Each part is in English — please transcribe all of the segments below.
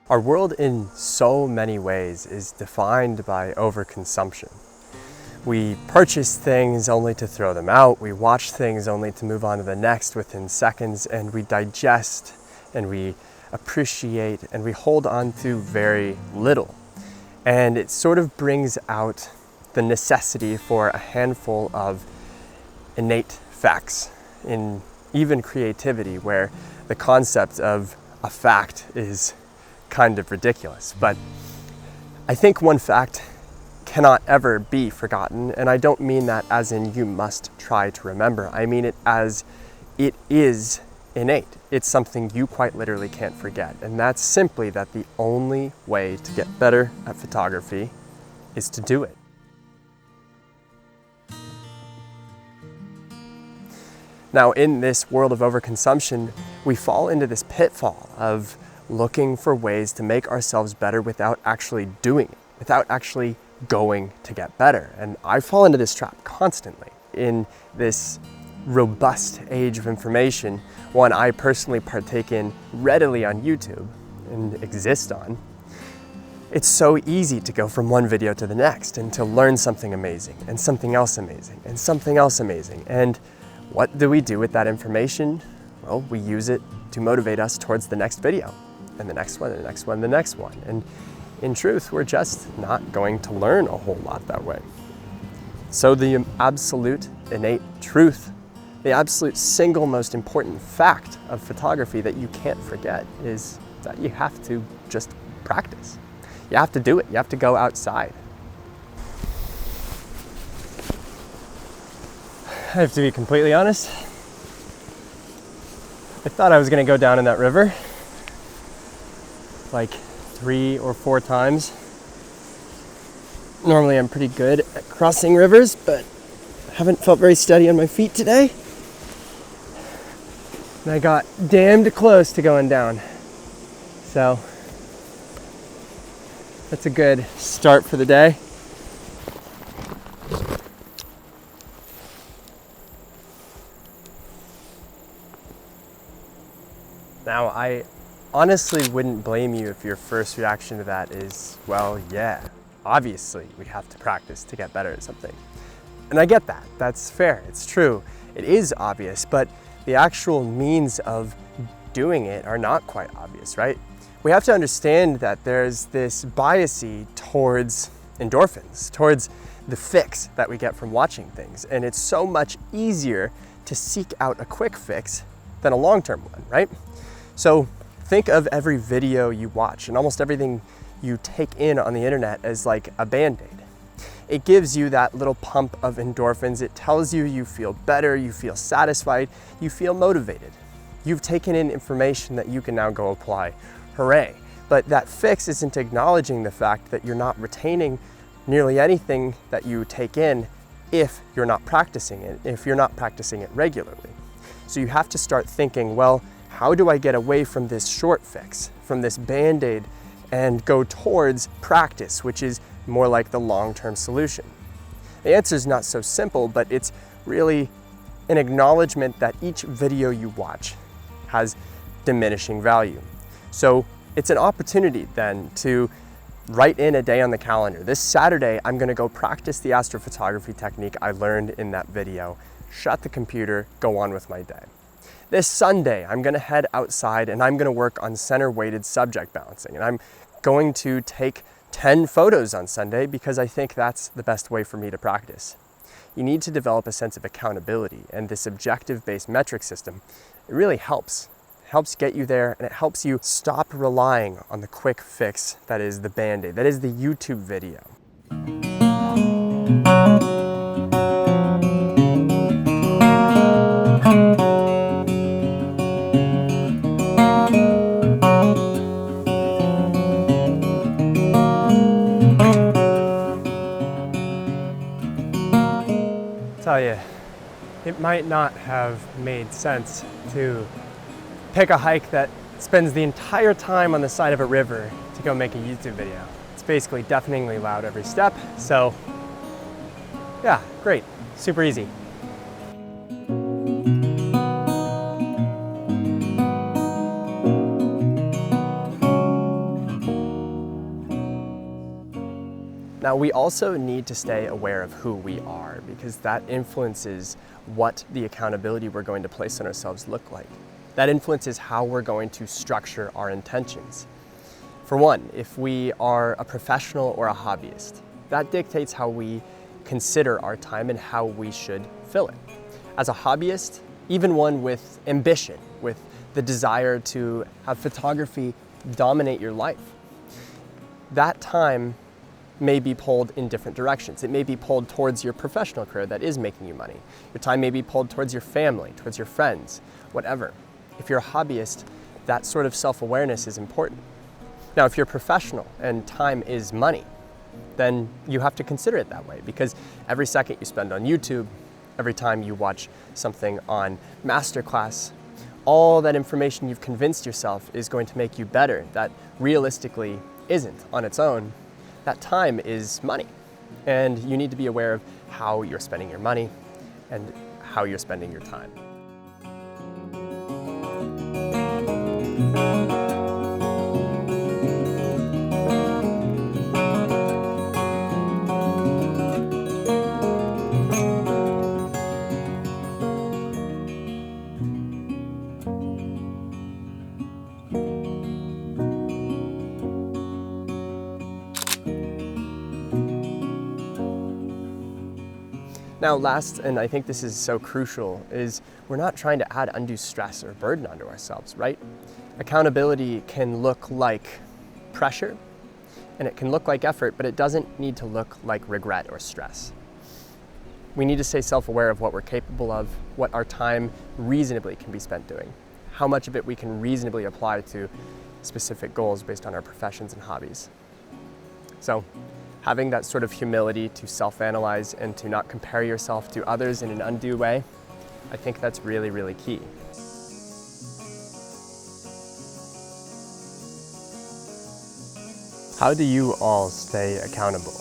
Our world in so many ways is defined by overconsumption. We purchase things only to throw them out, we watch things only to move on to the next within seconds, and we digest and we appreciate and we hold on to very little. And it sort of brings out the necessity for a handful of innate facts in even creativity, where the concept of a fact is kind of ridiculous. But I think one fact cannot ever be forgotten, and I don't mean that as in you must try to remember. I mean it as it is innate. It's something you quite literally can't forget, and that's simply that the only way to get better at photography is to do it. Now, in this world of overconsumption, we fall into this pitfall of looking for ways to make ourselves better without actually doing it, without actually going to get better. And I fall into this trap constantly. In this robust age of information, one I personally partake in readily on YouTube and exist on, it's so easy to go from one video to the next and to learn something amazing and something else amazing and something else amazing. And what do we do with that information? Well, we use it to motivate us towards the next video, and the next one, and the next one, and the next one. And in truth, we're just not going to learn a whole lot that way. So the absolute innate truth, the absolute single most important fact of photography that you can't forget is that you have to just practice. You have to do it. You have to go outside. I have to be completely honest. I thought I was going to go down in that river like 3 or 4 times. Normally I'm pretty good at crossing rivers, but haven't felt very steady on my feet today. And I got damned close to going down. So that's a good start for the day. Now, I honestly wouldn't blame you if your first reaction to that is, well, yeah, obviously we have to practice to get better at something. And I get that. That's fair. It's true. It is obvious, but the actual means of doing it are not quite obvious, right? We have to understand that there's this bias towards endorphins, towards the fix that we get from watching things. And it's so much easier to seek out a quick fix than a long-term one, right? So think of every video you watch and almost everything you take in on the internet as like a Band-Aid. It gives you that little pump of endorphins. It tells you you feel better, you feel satisfied, you feel motivated. You've taken in information that you can now go apply. Hooray. But that fix isn't acknowledging the fact that you're not retaining nearly anything that you take in if you're not practicing it, if you're not practicing it regularly. So you have to start thinking, well, how do I get away from this short fix, from this Band-Aid, and go towards practice, which is more like the long-term solution? The answer is not so simple, but it's really an acknowledgement that each video you watch has diminishing value. So it's an opportunity then to write in a day on the calendar. This Saturday, I'm gonna go practice the astrophotography technique I learned in that video, shut the computer, go on with my day. This Sunday, I'm gonna head outside and I'm gonna work on center-weighted subject balancing. And I'm going to take 10 photos on Sunday because I think that's the best way for me to practice. You need to develop a sense of accountability, and this objective-based metric system, it really helps. It helps get you there, and it helps you stop relying on the quick fix that is the Band-Aid, that is the YouTube video. Tell you, it might not have made sense to pick a hike that spends the entire time on the side of a river to go make a YouTube video. It's basically deafeningly loud every step, so yeah, great, super easy. Now, we also need to stay aware of who we are, because that influences what the accountability we're going to place on ourselves look like. That influences how we're going to structure our intentions. For one, if we are a professional or a hobbyist, that dictates how we consider our time and how we should fill it. As a hobbyist, even one with ambition, with the desire to have photography dominate your life, that time may be pulled in different directions. It may be pulled towards your professional career that is making you money. Your time may be pulled towards your family, towards your friends, whatever. If you're a hobbyist, that sort of self-awareness is important. Now, if you're a professional and time is money, then you have to consider it that way, because every second you spend on YouTube, every time you watch something on Masterclass, all that information you've convinced yourself is going to make you better, that realistically isn't on its own. That time is money, and you need to be aware of how you're spending your money and how you're spending your time. Now, last, and I think this is so crucial, is we're not trying to add undue stress or burden onto ourselves, right? Accountability can look like pressure, and it can look like effort, but it doesn't need to look like regret or stress. We need to stay self-aware of what we're capable of, what our time reasonably can be spent doing, how much of it we can reasonably apply to specific goals based on our professions and hobbies. So, having that sort of humility to self-analyze and to not compare yourself to others in an undue way, I think that's really, really key. How do you all stay accountable?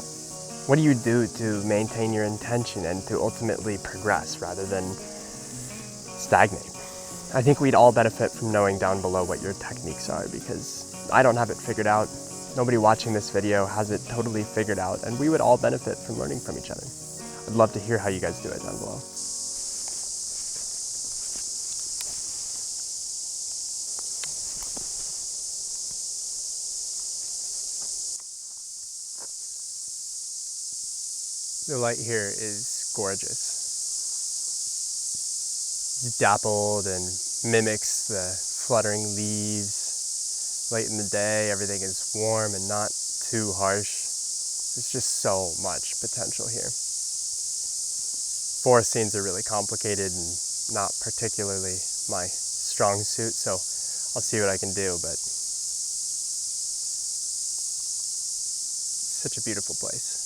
What do you do to maintain your intention and to ultimately progress rather than stagnate? I think we'd all benefit from knowing down below what your techniques are, because I don't have it figured out. Nobody watching this video has it totally figured out, and we would all benefit from learning from each other. I'd love to hear how you guys do it down below. The light here is gorgeous. It's dappled and mimics the fluttering leaves. Late in the day, everything is warm and not too harsh. There's just so much potential here. Forest scenes are really complicated and not particularly my strong suit, so I'll see what I can do, but it's such a beautiful place.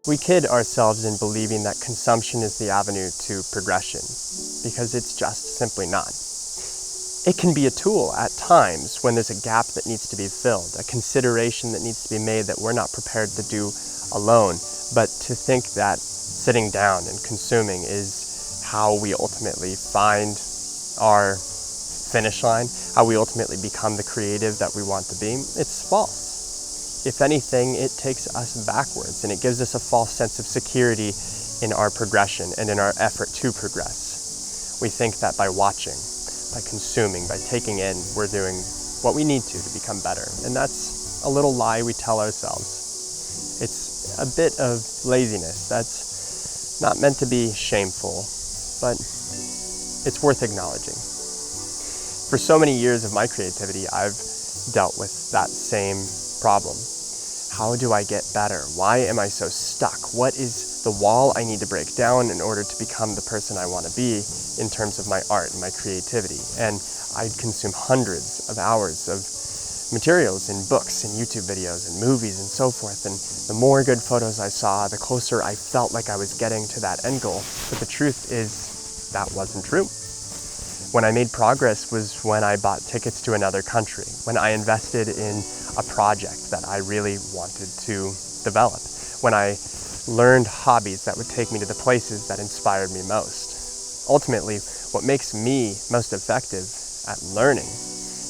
We kid ourselves in believing that consumption is the avenue to progression, because it's just simply not. It can be a tool at times when there's a gap that needs to be filled, a consideration that needs to be made that we're not prepared to do alone. But to think that sitting down and consuming is how we ultimately find our finish line, how we ultimately become the creative that we want to be, it's false. If anything, it takes us backwards, and it gives us a false sense of security in our progression and in our effort to progress. We think that by watching, by consuming, by taking in, we're doing what we need to become better. And that's a little lie we tell ourselves. It's a bit of laziness. That's not meant to be shameful, but it's worth acknowledging. For so many years of my creativity, I've dealt with that same problem. How do I get better? Why am I so stuck? What is the wall I need to break down in order to become the person I want to be in terms of my art and my creativity? And I'd consume hundreds of hours of materials in books and YouTube videos and movies and so forth. And the more good photos I saw, the closer I felt like I was getting to that end goal. But the truth is, that wasn't true. When I made progress was when I bought tickets to another country, when I invested in a project that I really wanted to develop, when I learned hobbies that would take me to the places that inspired me most. Ultimately, what makes me most effective at learning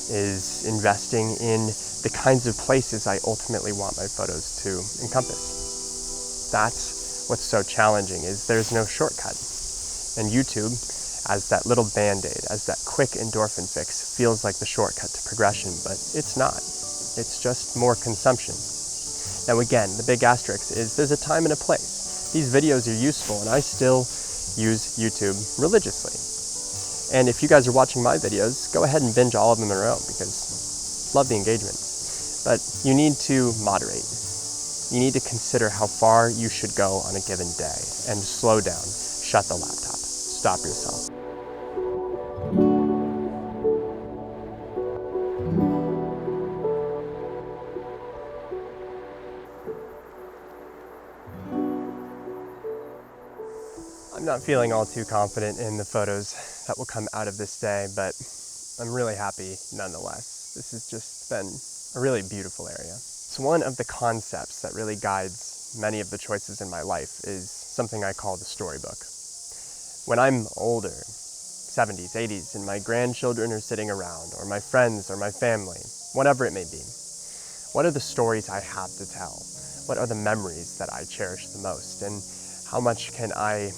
is investing in the kinds of places I ultimately want my photos to encompass. That's what's so challenging, is there's no shortcut. And YouTube, as that little Band-Aid, as that quick endorphin fix, feels like the shortcut to progression, but it's not. It's just more consumption. Now again, the big asterisk is there's a time and a place. These videos are useful, and I still use YouTube religiously. And if you guys are watching my videos, go ahead and binge all of them in a row, because I love the engagement. But you need to moderate. You need to consider how far you should go on a given day, and slow down, shut the laptop, stop yourself. I'm not feeling all too confident in the photos that will come out of this day, but I'm really happy nonetheless. This has just been a really beautiful area. So one of the concepts that really guides many of the choices in my life is something I call the storybook. When I'm older, 70s, 80s, and my grandchildren are sitting around, or my friends or my family, whatever it may be, what are the stories I have to tell? What are the memories that I cherish the most? And how much can I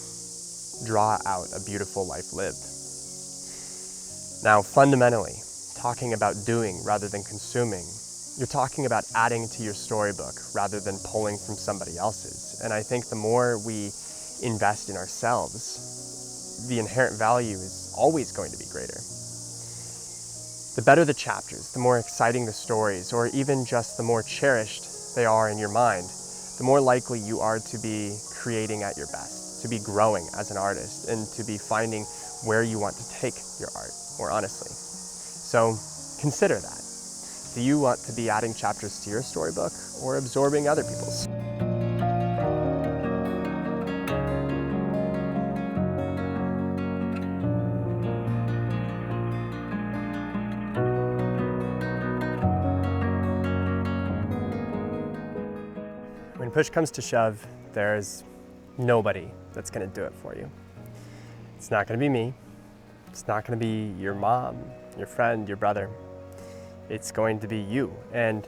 draw out a beautiful life lived? Now, fundamentally, talking about doing rather than consuming, you're talking about adding to your storybook rather than pulling from somebody else's. And I think the more we invest in ourselves, the inherent value is always going to be greater. The better the chapters, the more exciting the stories, or even just the more cherished they are in your mind, the more likely you are to be creating at your best, to be growing as an artist, and to be finding where you want to take your art, more honestly. So consider that. Do you want to be adding chapters to your storybook, or absorbing other people's? When push comes to shove, there's nobody that's going to do it for you. It's not going to be me. It's not going to be your mom, your friend, your brother. It's going to be you. And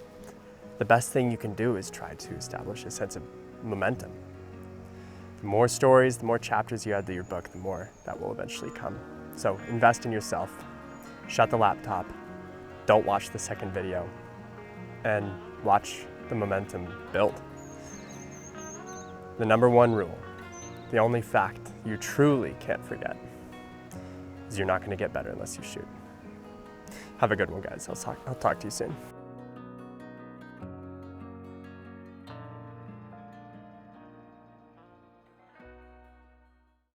the best thing you can do is try to establish a sense of momentum. The more stories, the more chapters you add to your book, the more that will eventually come. So invest in yourself, shut the laptop, don't watch the second video, and watch the momentum build. The number one rule, the only fact you truly can't forget, is you're not going to get better unless you shoot. Have a good one, guys. I'll talk to you soon.